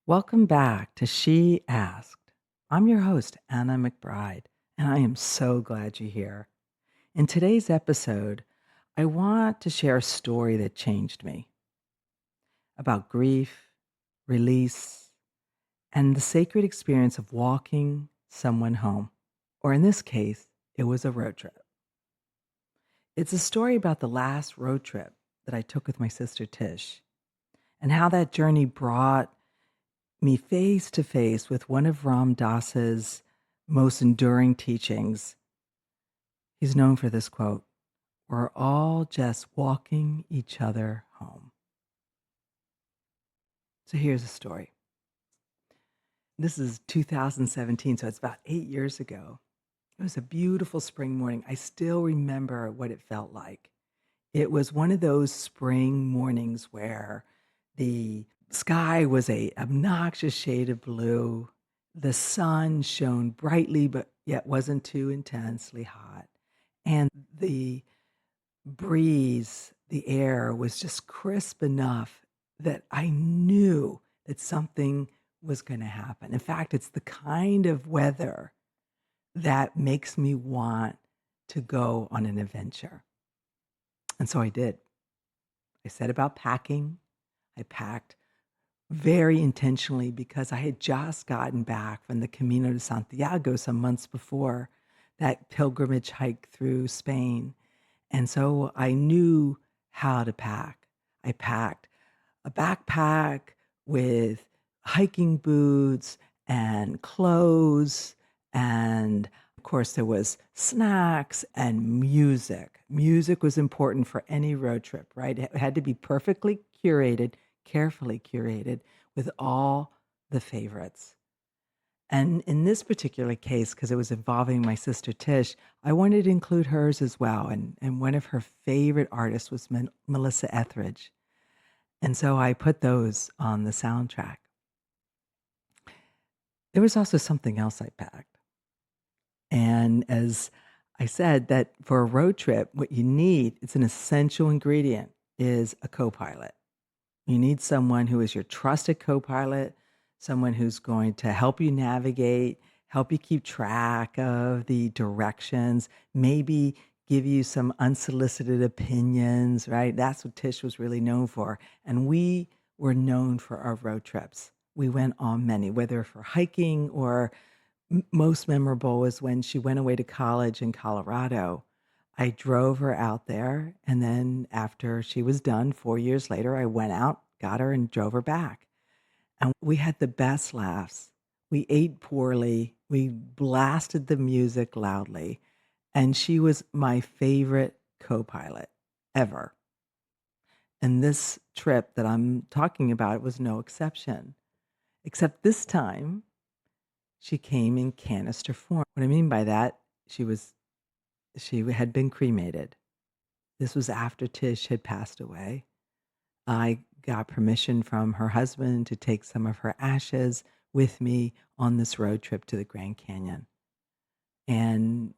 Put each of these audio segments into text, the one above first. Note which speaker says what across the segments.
Speaker 1: Welcome back to She Asked. I'm your host, Anna McBride, and I am so glad you're here. In today's episode, I want to share a story that changed me about grief, release, and the sacred experience of walking someone home. Or in this case, it was a road trip. It's a story about the last road trip that I took with my sister Tish and how that journey brought me face to face with one of Ram Dass's most enduring teachings. He's known for this quote: "We're all just walking each other home." So here's the story. This is 2017, so it's about 8 years ago. It was a beautiful spring morning. I still remember what it felt like. It was one of those spring mornings where the sky was a obnoxious shade of blue. The sun shone brightly, but yet wasn't too intensely hot. And the breeze, the air was just crisp enough that I knew that something was going to happen. In fact, it's the kind of weather that makes me want to go on an adventure. And so I did. I set about packing. I packed very intentionally because I had just gotten back from the Camino de Santiago some months before, that pilgrimage hike through Spain. And so I knew how to pack. I packed a backpack with hiking boots and clothes. And of course, there was snacks and music. Music was important for any road trip, right? It had to be perfectly curated, carefully curated with all the favorites. And in this particular case, because it was involving my sister Tish, I wanted to include hers as well. And one of her favorite artists was Melissa Etheridge. And so I put those on the soundtrack. There was also something else I packed. And as I said, that for a road trip, what you need, it's an essential ingredient, is a co-pilot. You need someone who is your trusted co-pilot, someone who's going to help you navigate, help you keep track of the directions, maybe give you some unsolicited opinions, right? That's what Tish was really known for. And we were known for our road trips. We went on many, whether for hiking or most memorable was when she went away to college in Colorado. I drove her out there, and then after she was done, 4 years later, I went out, got her, and drove her back. And we had the best laughs. We ate poorly. We blasted the music loudly. And she was my favorite co-pilot ever. And this trip that I'm talking about was no exception, except this time she came in canister form. What I mean by that, she had been cremated. This was after Tish had passed away. I got permission from her husband to take some of her ashes with me on this road trip to the Grand Canyon. And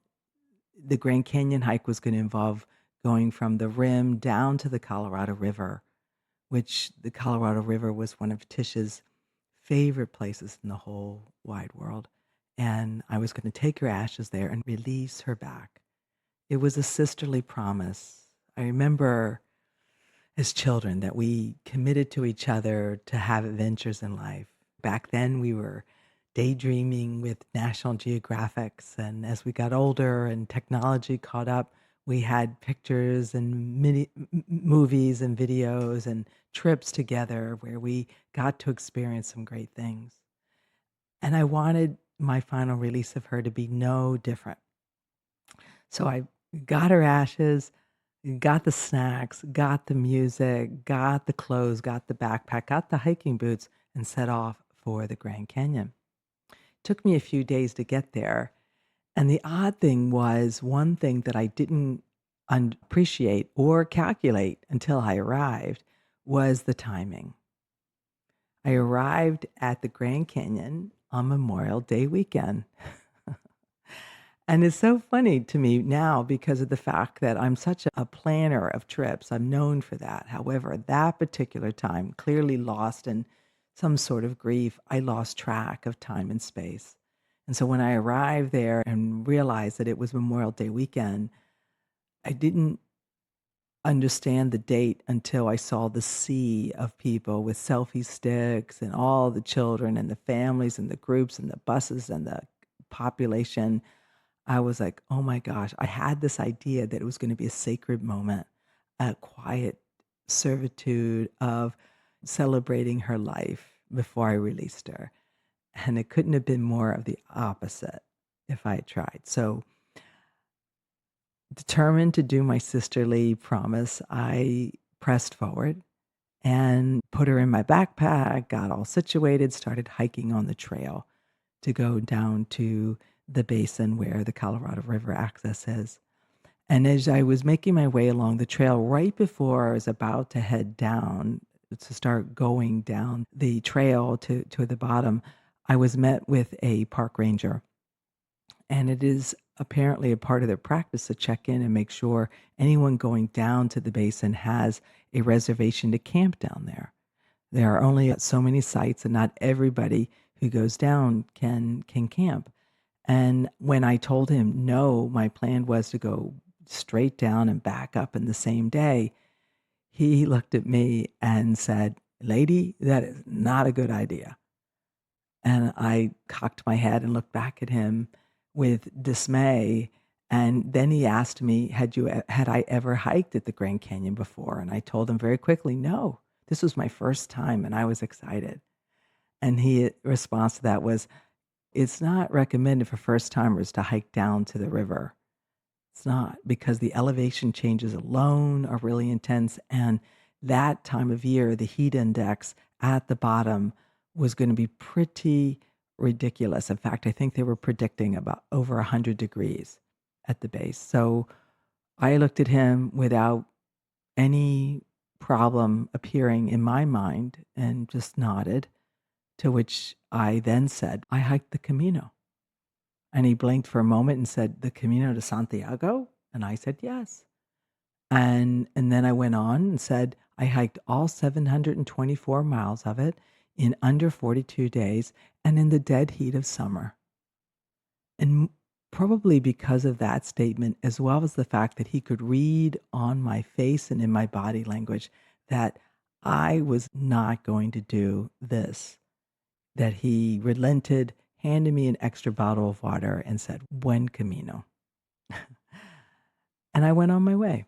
Speaker 1: the Grand Canyon hike was going to involve going from the rim down to the Colorado River, which the Colorado River was one of Tish's favorite places in the whole wide world. And I was going to take her ashes there and release her back. It was a sisterly promise. I remember as children that we committed to each other to have adventures in life. Back then, we were daydreaming with National Geographics, and as we got older and technology caught up, we had pictures and movies and videos and trips together where we got to experience some great things. And I wanted my final release of her to be no different. So I got her ashes, got the snacks, got the music, got the clothes, got the backpack, got the hiking boots, and set off for the Grand Canyon. Took me a few days to get there. And the odd thing was, one thing that I didn't appreciate or calculate until I arrived was the timing. I arrived at the Grand Canyon on Memorial Day weekend. And it's so funny to me now because of the fact that I'm such a planner of trips. I'm known for that. However, that particular time, clearly lost in some sort of grief, I lost track of time and space. And so when I arrived there and realized that it was Memorial Day weekend, I didn't understand the date until I saw the sea of people with selfie sticks and all the children and the families and the groups and the buses and the population. I was like, "Oh my gosh." I had this idea that it was gonna be a sacred moment, a quiet servitude of celebrating her life before I released her, and it couldn't have been more of the opposite if I had tried. So, determined to do my sisterly promise, I pressed forward and put her in my backpack, got all situated, started hiking on the trail to go down to the basin where the Colorado River access is. And as I was making my way along the trail, right before I was about to head down to start going down the trail to the bottom, I was met with a park ranger. And it is apparently a part of their practice to check in and make sure anyone going down to the basin has a reservation to camp down there. There are only so many sites, and not everybody who goes down can camp. And when I told him, no, my plan was to go straight down and back up in the same day, he looked at me and said, "Lady, that is not a good idea." And I cocked my head and looked back at him with dismay. And then he asked me, had I ever hiked at the Grand Canyon before? And I told him very quickly, no, this was my first time, and I was excited. And he response to that was, it's not recommended for first timers to hike down to the river. It's not, because the elevation changes alone are really intense, and that time of year, the heat index at the bottom was gonna be pretty ridiculous. In fact, I think they were predicting about over 100 degrees at the base. So, I looked at him without any problem appearing in my mind and just nodded, to which I then said, "I hiked the Camino." And he blinked for a moment and said, "The Camino de Santiago?" And I said, "Yes." And then I went on and said, "I hiked all 724 miles of it in under 42 days and in the dead heat of summer." And probably because of that statement, as well as the fact that he could read on my face and in my body language that I was not going to do this, that he relented, handed me an extra bottle of water, and said, "Buen camino." And I went on my way.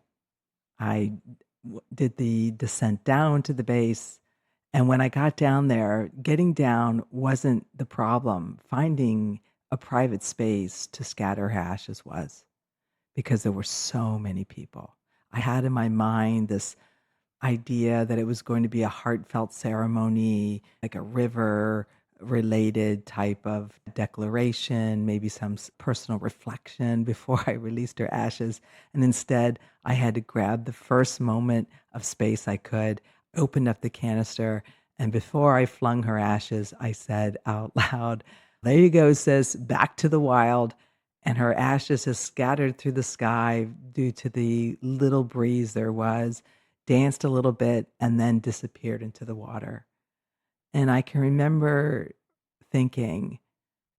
Speaker 1: I did the descent down to the base, and when I got down there, getting down wasn't the problem. Finding a private space to scatter her ashes was, because there were so many people. I had in my mind this idea that it was going to be a heartfelt ceremony, like a river related type of declaration, maybe some personal reflection before I released her ashes. And instead, I had to grab the first moment of space I could, opened up the canister, and before I flung her ashes, I said out loud, "There you go, sis, back to the wild." And her ashes just scattered through the sky due to the little breeze there was, danced a little bit, and then disappeared into the water. And I can remember thinking,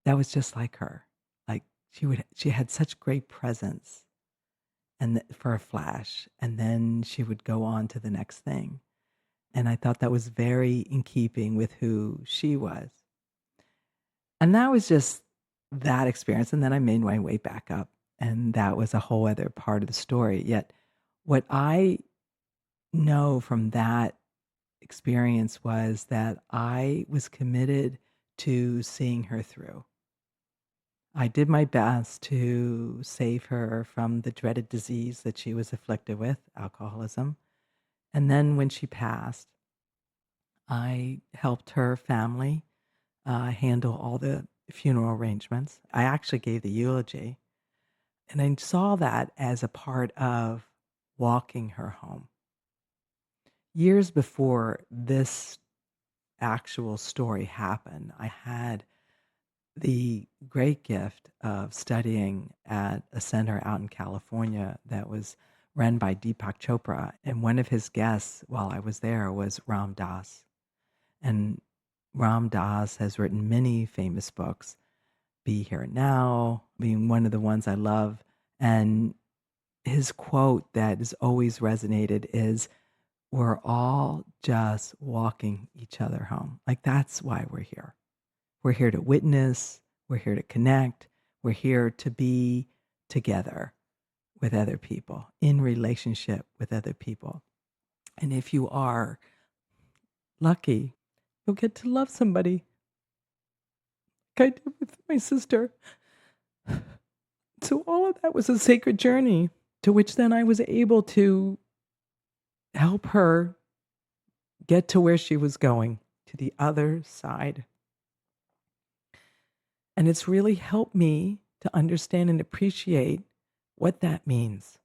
Speaker 1: that was just like her. Like, she had such great presence and for a flash, and then she would go on to the next thing. And I thought that was very in keeping with who she was. And that was just that experience, and then I made my way back up, and that was a whole other part of the story. Yet what I know from that experience was that I was committed to seeing her through. I did my best to save her from the dreaded disease that she was afflicted with, alcoholism. And then when she passed, I helped her family handle all the funeral arrangements. I actually gave the eulogy, and I saw that as a part of walking her home. Years before this actual story happened, I had the great gift of studying at a center out in California that was run by Deepak Chopra. And one of his guests while I was there was Ram Dass. And Ram Dass has written many famous books, Be Here and Now being one of the ones I love. And his quote that has always resonated is, we're all just walking each other home. Like, that's why we're here. We're here to witness, we're here to connect, we're here to be together with other people, in relationship with other people. And if you are lucky, you'll get to love somebody like I did with my sister. So all of that was a sacred journey to which then I was able to help her get to where she was going, to the other side. And it's really helped me to understand and appreciate what that means.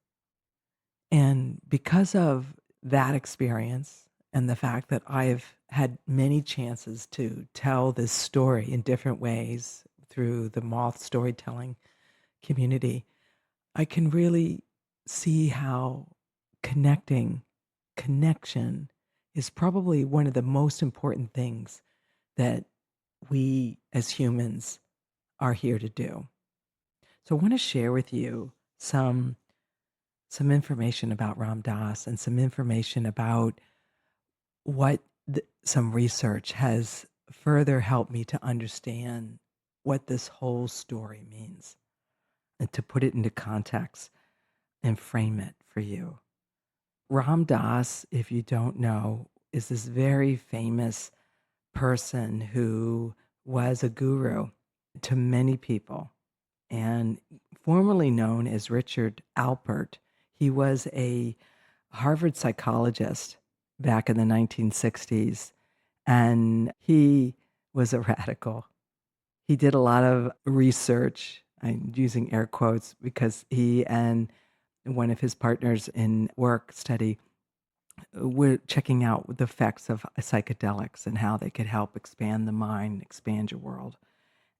Speaker 1: And because of that experience and the fact that I've had many chances to tell this story in different ways through the moth storytelling community, I can really see how connection is probably one of the most important things that we as humans are here to do. So I want to share with you some information about Ram Dass and some information about what some research has further helped me to understand what this whole story means and to put it into context and frame it for you. Ram Dass, if you don't know, is this very famous person who was a guru to many people and formerly known as Richard Alpert. He was a Harvard psychologist back in the 1960s, and he was a radical. He did a lot of research. I'm using air quotes because he and one of his partners in work study were checking out the effects of psychedelics and how they could help expand the mind, expand your world.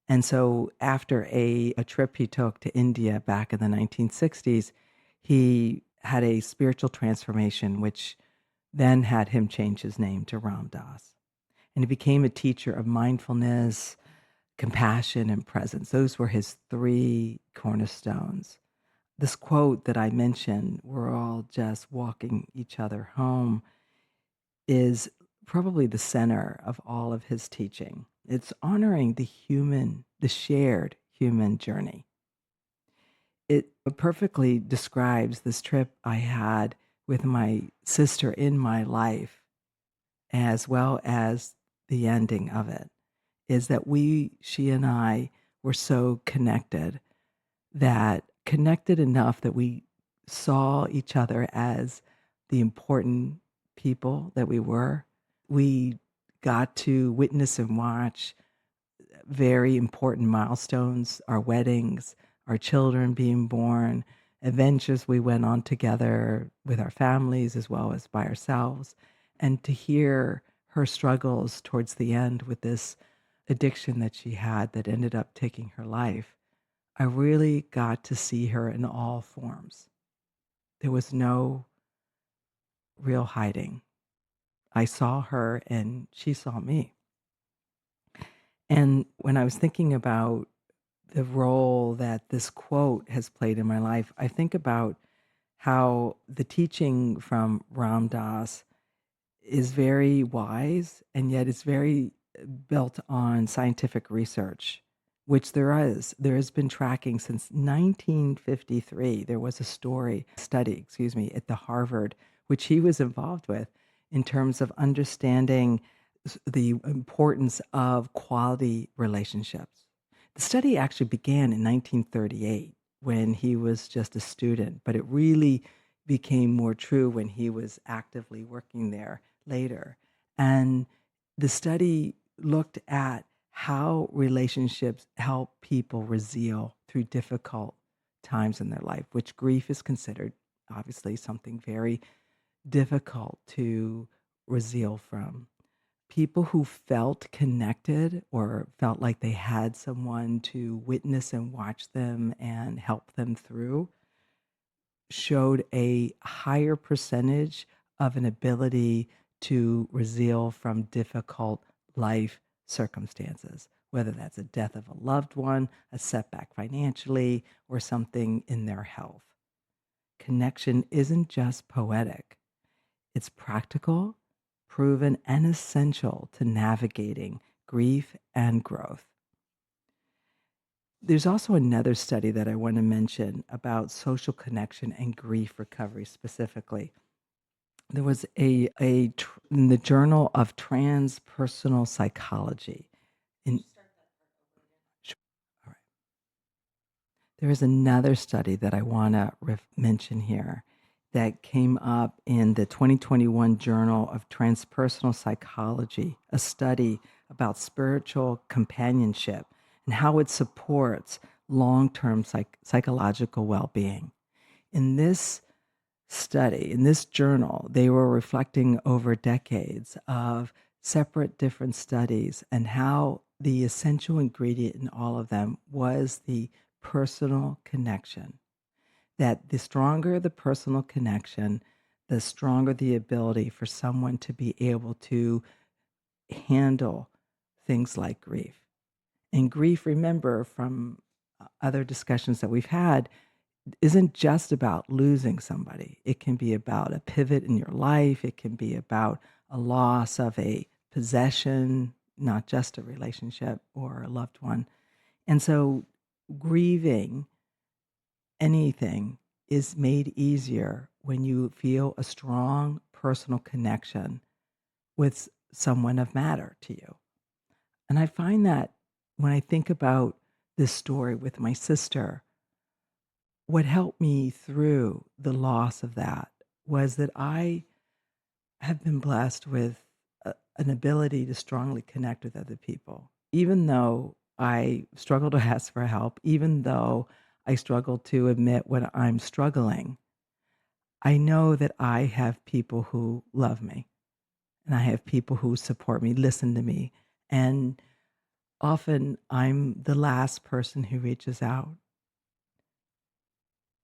Speaker 1: And so after a trip he took to India back in the 1960s, he had a spiritual transformation, which then had him change his name to Ram Dass. And he became a teacher of mindfulness, compassion, and presence. Those were his three cornerstones. This quote that I mentioned, we're all just walking each other home, is probably the center of all of his teaching. It's honoring the shared human journey. It perfectly describes this trip I had with my sister in my life, as well as the ending of it, is that she and I were so connected enough that we saw each other as the important people that we were. We got to witness and watch very important milestones, our weddings, our children being born, adventures we went on together with our families as well as by ourselves. And to hear her struggles towards the end with this addiction that she had that ended up taking her life, I really got to see her in all forms. There was no real hiding. I saw her and she saw me. And when I was thinking about the role that this quote has played in my life, I think about how the teaching from Ram Dass is very wise, and yet it's very built on scientific research, which there is. There has been tracking since 1953. There was a study, at the Harvard, which he was involved with in terms of understanding the importance of quality relationships. The study actually began in 1938 when he was just a student, but it really became more true when he was actively working there later. And the study looked at how relationships help people resil through difficult times in their life, which grief is considered obviously something very difficult to resil from. People who felt connected or felt like they had someone to witness and watch them and help them through showed a higher percentage of an ability to resil from difficult life circumstances, whether that's a death of a loved one, a setback financially, or something in their health. Connection isn't just poetic, it's practical, proven, and essential to navigating grief and growth. There's also another study that I want to mention about social connection and grief recovery specifically. There was in the Journal of Transpersonal Psychology. In, Sure. All right. There is another study that I want to mention here that came up in the 2021 Journal of Transpersonal Psychology, a study about spiritual companionship and how it supports long-term psychological well-being. In this study, in this journal, they were reflecting over decades of separate different studies and how the essential ingredient in all of them was the personal connection. That the stronger the personal connection, the stronger the ability for someone to be able to handle things like grief. And grief, remember from other discussions that we've had, isn't just about losing somebody. It can be about a pivot in your life. It can be about a loss of a possession, not just a relationship or a loved one. And so grieving anything is made easier when you feel a strong personal connection with someone of matter to you. And I find that when I think about this story with my sister, what helped me through the loss of that was that I have been blessed with an ability to strongly connect with other people. Even though I struggle to ask for help, even though I struggle to admit when I'm struggling, I know that I have people who love me and I have people who support me, listen to me. And often I'm the last person who reaches out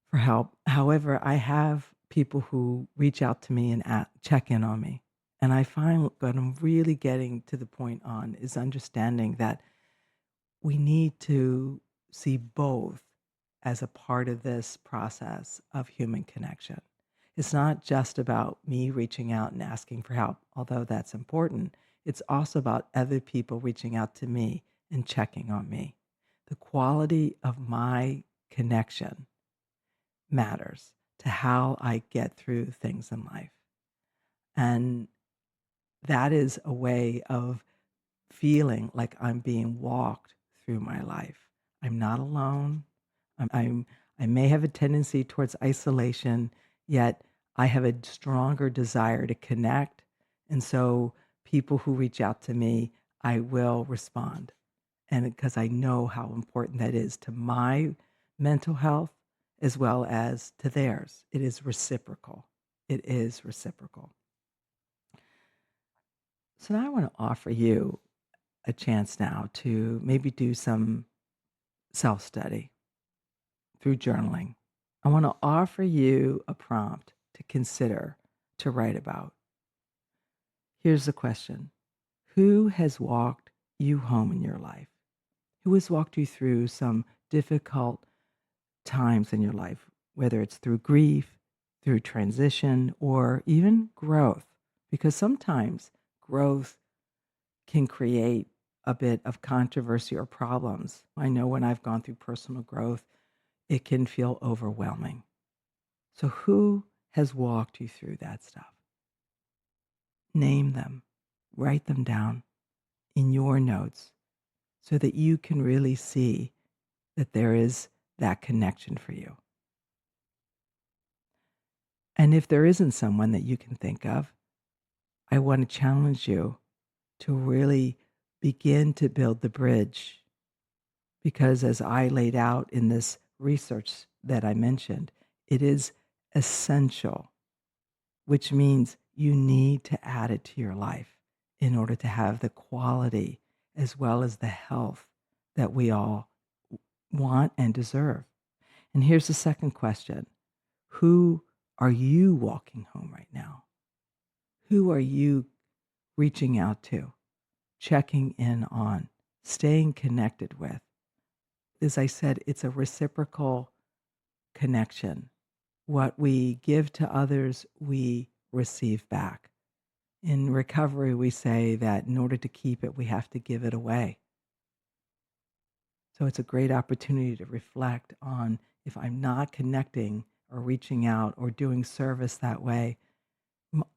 Speaker 1: for help. However, I have people who reach out to me and check in on me. And I find what I'm really getting to the point on is understanding that we need to see both as a part of this process of human connection. It's not just about me reaching out and asking for help, although that's important. It's also about other people reaching out to me and checking on me. The quality of my connection matters to how I get through things in life. And that is a way of feeling like I'm being walked through my life. I'm not alone. I may have a tendency towards isolation, yet I have a stronger desire to connect. And so people who reach out to me, I will respond. And because I know how important that is to my mental health as well as to theirs. It is reciprocal. It is reciprocal. So now I want to offer you a chance now to maybe do some self-study through journaling. I want to offer you a prompt to consider, to write about. Here's the question. Who has walked you home in your life? Who has walked you through some difficult times in your life, whether it's through grief, through transition, or even growth? Because sometimes growth can create a bit of controversy or problems. I know when I've gone through personal growth, it can feel overwhelming. So who has walked you through that stuff? Name them, write them down in your notes so that you can really see that there is that connection for you. And if there isn't someone that you can think of, I want to challenge you to really begin to build the bridge. Because as I laid out in this research that I mentioned, it is essential, which means you need to add it to your life in order to have the quality as well as the health that we all want and deserve. And here's the second question. Who are you walking home right now? Who are you reaching out to, checking in on, staying connected with. As I said, it's a reciprocal connection. What we give to others, we receive back. In recovery, we say that in order to keep it, we have to give it away. So it's a great opportunity to reflect on if I'm not connecting or reaching out or doing service that way,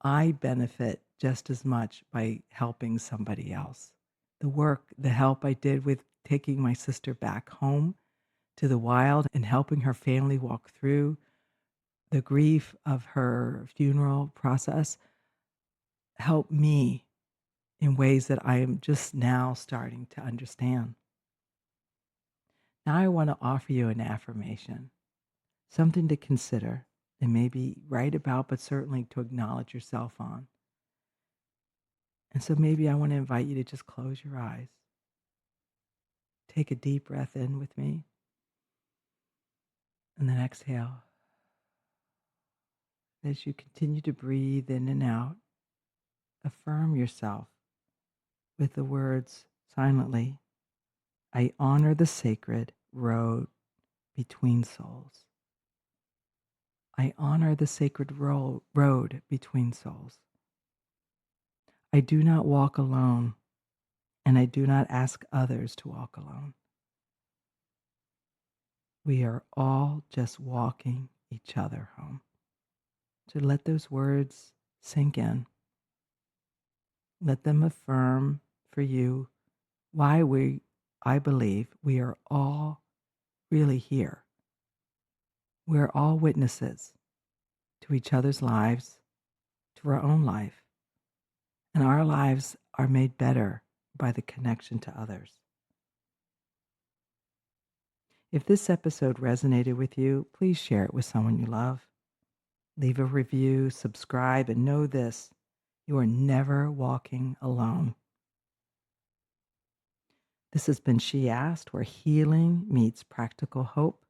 Speaker 1: I benefit just as much by helping somebody else. The help I did with taking my sister back home to the wild and helping her family walk through the grief of her funeral process helped me in ways that I am just now starting to understand. Now I want to offer you an affirmation, something to consider and maybe write about, but certainly to acknowledge yourself on. And so maybe I want to invite you to just close your eyes. Take a deep breath in with me, and then exhale. As you continue to breathe in and out, affirm yourself with the words silently, I honor the sacred road between souls. I honor the sacred road between souls. I do not walk alone, and I do not ask others to walk alone. We are all just walking each other home. So let those words sink in. Let them affirm for you why I believe we are all really here. We're all witnesses to each other's lives, to our own life, and our lives are made better by the connection to others. If this episode resonated with you, please share it with someone you love. Leave a review, subscribe, and know this, you are never walking alone. This has been She Asked, where healing meets practical hope.